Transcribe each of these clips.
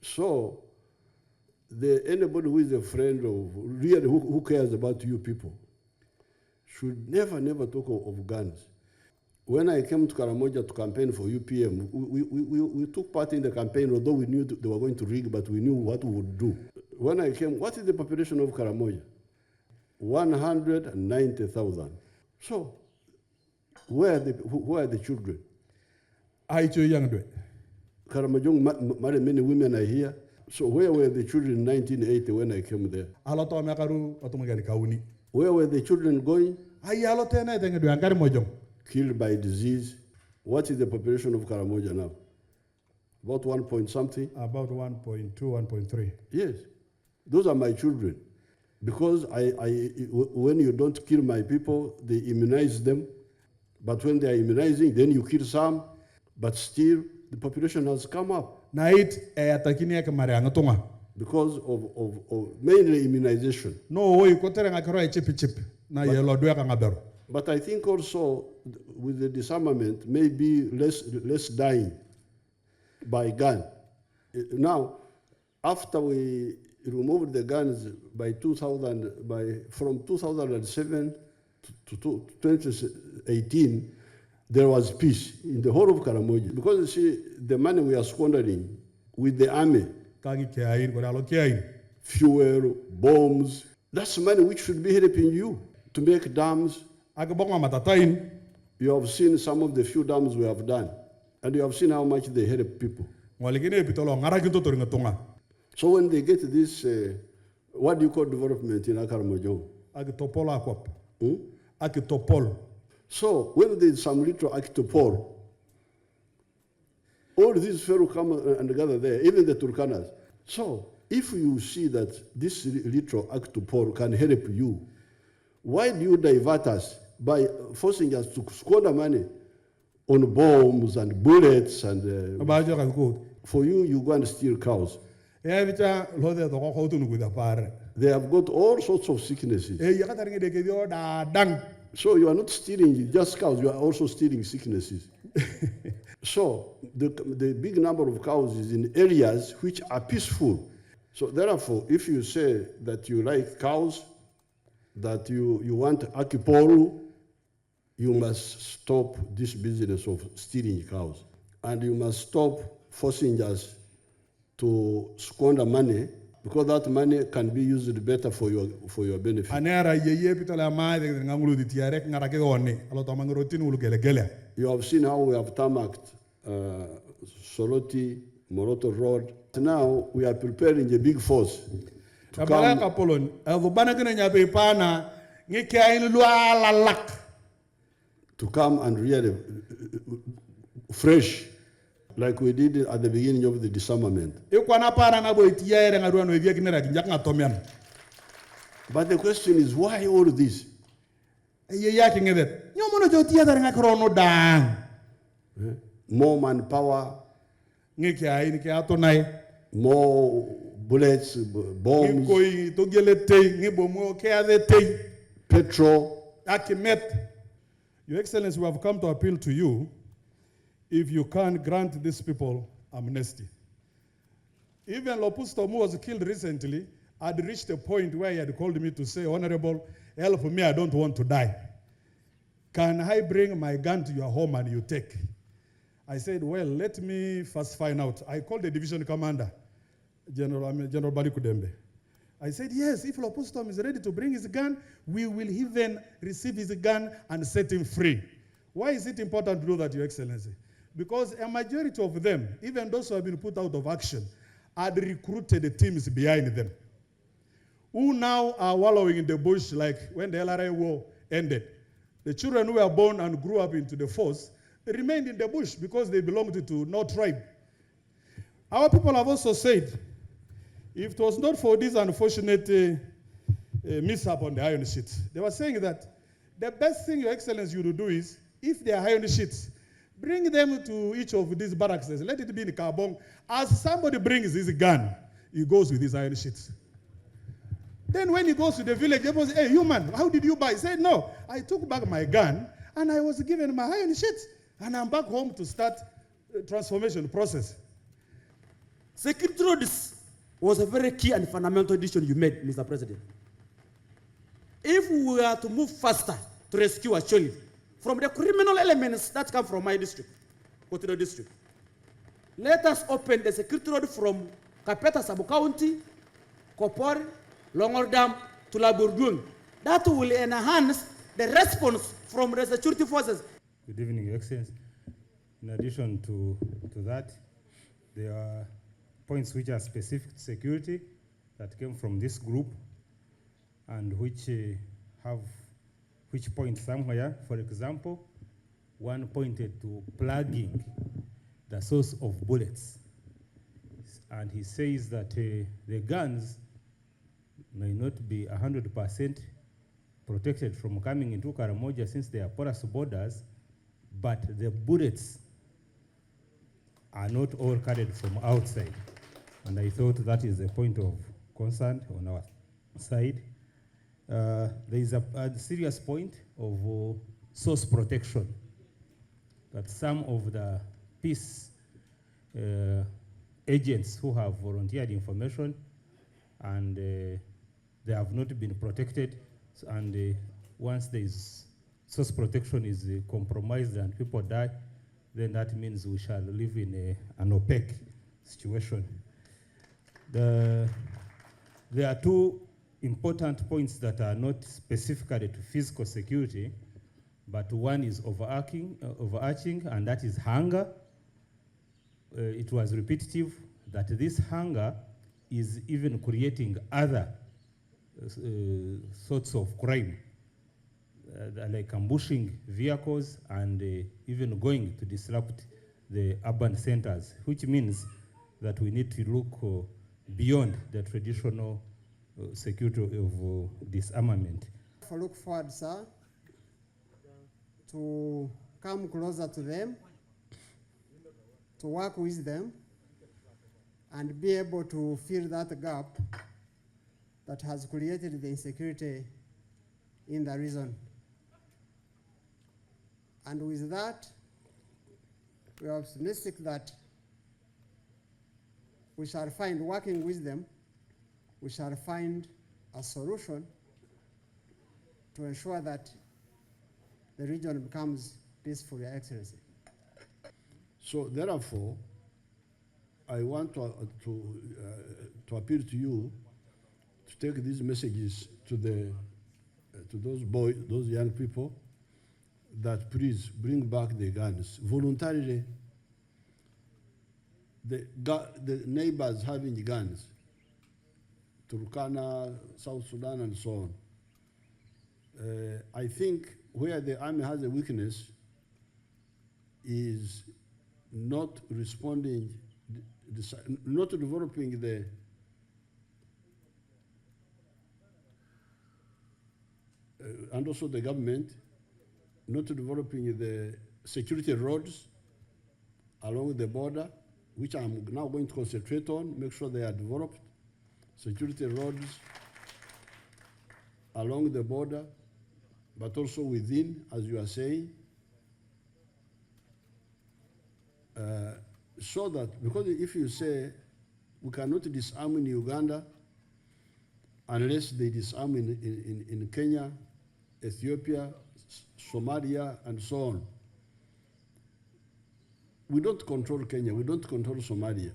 So, anybody who is a friend of, really who cares about you people, should never talk of guns. When I came to Karamoja to campaign for UPM, we took part in the campaign, although we knew they were going to rig, but we knew what we would do. When I came, what is the population of Karamoja? 190,000. So, where are the children? Karamojong married many women are here. So where were the children in 1980 when I came there? Where were the children going? Killed by disease. What is the population of Karamoja now? About 1 point something? About 1.2, 1.3. Yes. Those are my children. Because when you don't kill my people, they immunize them. But when they are immunizing, then you kill some. But still, the population has come up. Because of mainly immunization. But I think also with the disarmament, maybe less dying by gun. Now, after we removed the guns from 2007 to 2018, there was peace in the whole of Karamoja. Because you see, the money we are squandering with the army, fuel, bombs, that's money which should be helping you to make dams. You have seen some of the few dams we have done, and you have seen how much they help people. So when they get this, what do you call development in Karamoja? So when there is some little Akitopol, all these fellow come and gather there, even the Turkanas. So if you see that this little Akitopol can help you, why do you divert us by forcing us to squander money on bombs and bullets and for you go and steal cows? They have got all sorts of sicknesses. So you are not stealing just cows, you are also stealing sicknesses. So the big number of cows is in areas which are peaceful. So therefore, if you say that you like cows, that you want Akipolu, you must stop this business of stealing cows. And you must stop forcing us to squander money, because that money can be used better for your benefit. You have seen how we have tarmacked Soroti, Moroto Road. Now we are preparing a big force to come and really fresh, like we did at the beginning of the disarmament. But the question is, why all this? More manpower, more bullets, bombs, petrol. Your Excellency, we have come to appeal to you if you can grant these people amnesty. Even Lopusto, who was killed recently, had reached a point where he had called me to say, Honorable, help me, I don't want to die. Can I bring my gun to your home and you take? I said, well, let me first find out. I called the division commander, General Balikudembe. I said, yes, if Lopustom is ready to bring his gun, we will even receive his gun and set him free. Why is it important to do that, Your Excellency? Because a majority of them, even those who have been put out of action, had recruited the teams behind them, who now are wallowing in the bush like when the LRA war ended. The children who were born and grew up into the force remained in the bush because they belonged to no tribe. Our people have also said, if it was not for this unfortunate mishap on the iron sheets, they were saying that the best thing, Your Excellency, you would do is, if they are iron sheets, bring them to each of these barracks. Let it be in Kabong. As somebody brings his gun, he goes with his iron sheets. Then when he goes to the village, everyone says, hey, human, how did you buy? He said, no, I took back my gun, and I was given my iron sheets, and I'm back home to start the transformation process. Security roads was a very key and fundamental decision you made, Mr. President. If we were to move faster to rescue actually from the criminal elements that come from my district, Kotino district, let us open the security road from Kapeta Sub-County, Kopor, Longordam to Laburdun. That will enhance the response from the security forces. Good evening, Your Excellency. In addition to that, there are points which are specific to security that came from this group and which point somewhere. For example, one pointed to plugging the source of bullets. And he says that the guns may not be 100% protected from coming into Karamoja since they are porous borders, but the bullets are not all carried from outside. And I thought that is a point of concern on our side. There is a serious point of source protection, that some of the peace agents who have volunteered information and they have not been protected, and once there is source protection is compromised and people die, then that means we shall live in an opaque situation. There are two important points that are not specifically to physical security, but one is overarching, and that is hunger. It was repetitive that this hunger is even creating other sorts of crime, like ambushing vehicles and even going to disrupt the urban centers, which means that we need to look beyond the traditional security of disarmament. I look forward, sir, to come closer to them, to work with them, and be able to fill that gap that has created the insecurity in the region. And with that, we are optimistic that we shall find, working with them, we shall find a solution to ensure that the region becomes peaceful, Your Excellency. So therefore, I want to appeal to you to take these messages to those boys, those young people, that please bring back the guns voluntarily. The neighbors having guns, Turkana, South Sudan, and so on. I think where the army has a weakness is not responding, not developing the and also the government not developing the security roads along the border, which I'm now going to concentrate on, make sure they are developed. Security roads along the border, but also within, as you are saying, so that, because if you say we cannot disarm in Uganda unless they disarm in Kenya, Ethiopia, Somalia, and so on. We don't control Kenya, we don't control Somalia.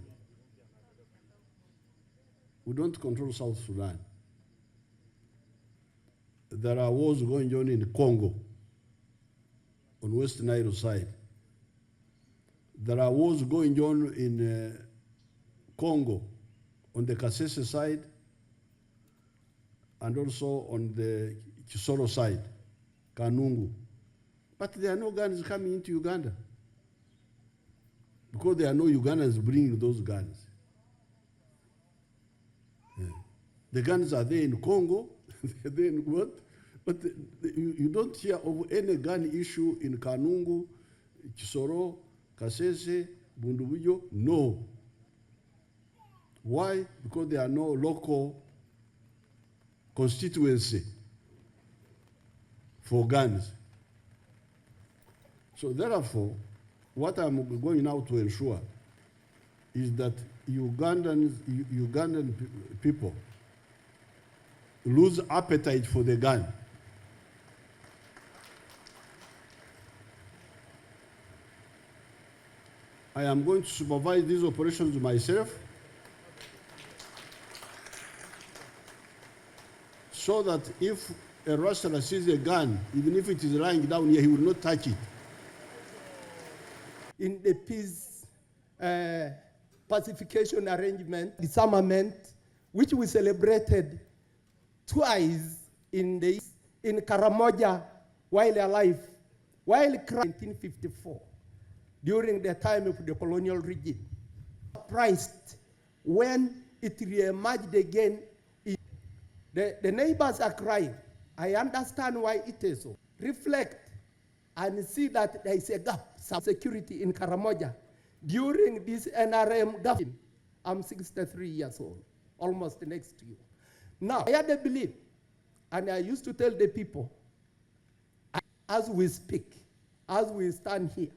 We don't control South Sudan. There are wars going on in Congo, on West Nile side. There are wars going on in Congo, on the Kasese side, and also on the Kisoro side, Kanungu. But there are no guns coming into Uganda, because there are no Ugandans bringing those guns. Yeah. The guns are there in Congo, they're there in what? But you don't hear of any gun issue in Kanungu, Kisoro, Kasese, Bundubujo. No. Why? Because there are no local constituency for guns. So therefore, what I'm going now to ensure is that Ugandan people lose appetite for the gun. I am going to supervise these operations myself so that if a rustler sees a gun, even if it is lying down here, he will not touch it. In the peace pacification arrangement, disarmament, which we celebrated twice in Karamoja while alive, while 1954, during the time of the colonial regime. Surprised when it re-emerged again. The neighbors are crying. I understand why it is so. Reflect and see that there is a gap, some security in Karamoja. During this NRM government, I'm 63 years old, almost next year. Now, I had a belief, and I used to tell the people, as we speak, as we stand here,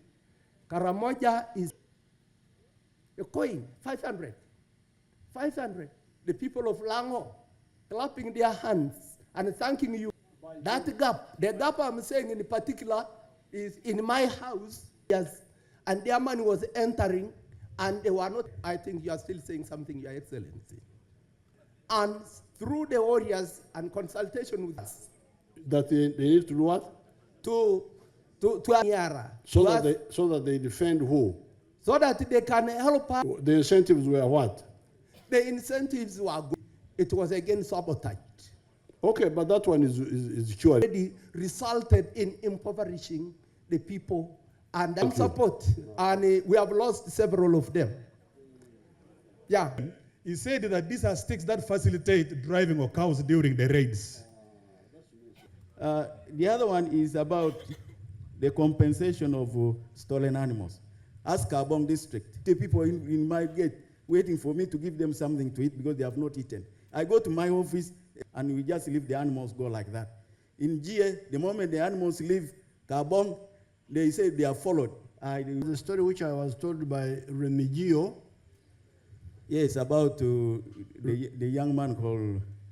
Karamoja is a coin, 500. 500. The people of Lango clapping their hands and thanking you. That gap, the gap I'm saying in particular is in my house, yes, and their money was entering, and they were not, I think you are still saying something, Your Excellency. And through the warriors and consultation with us. That they need to do what? To Anyara. So that they defend who? So that they can help us. The incentives were what? The incentives were good. It was again sabotage. Okay, but that one is cured. Already resulted in impoverishing the people and support. And we have lost several of them. Yeah. He said that these are sticks that facilitate driving of cows during the raids. The other one is about the compensation of stolen animals. Ask Kabong district. The people in my gate waiting for me to give them something to eat because they have not eaten. I go to my office and we just leave the animals go like that. In GA, the moment the animals leave Kabong, they say they are followed. The story which I was told by Remigio. Yes, about the young man called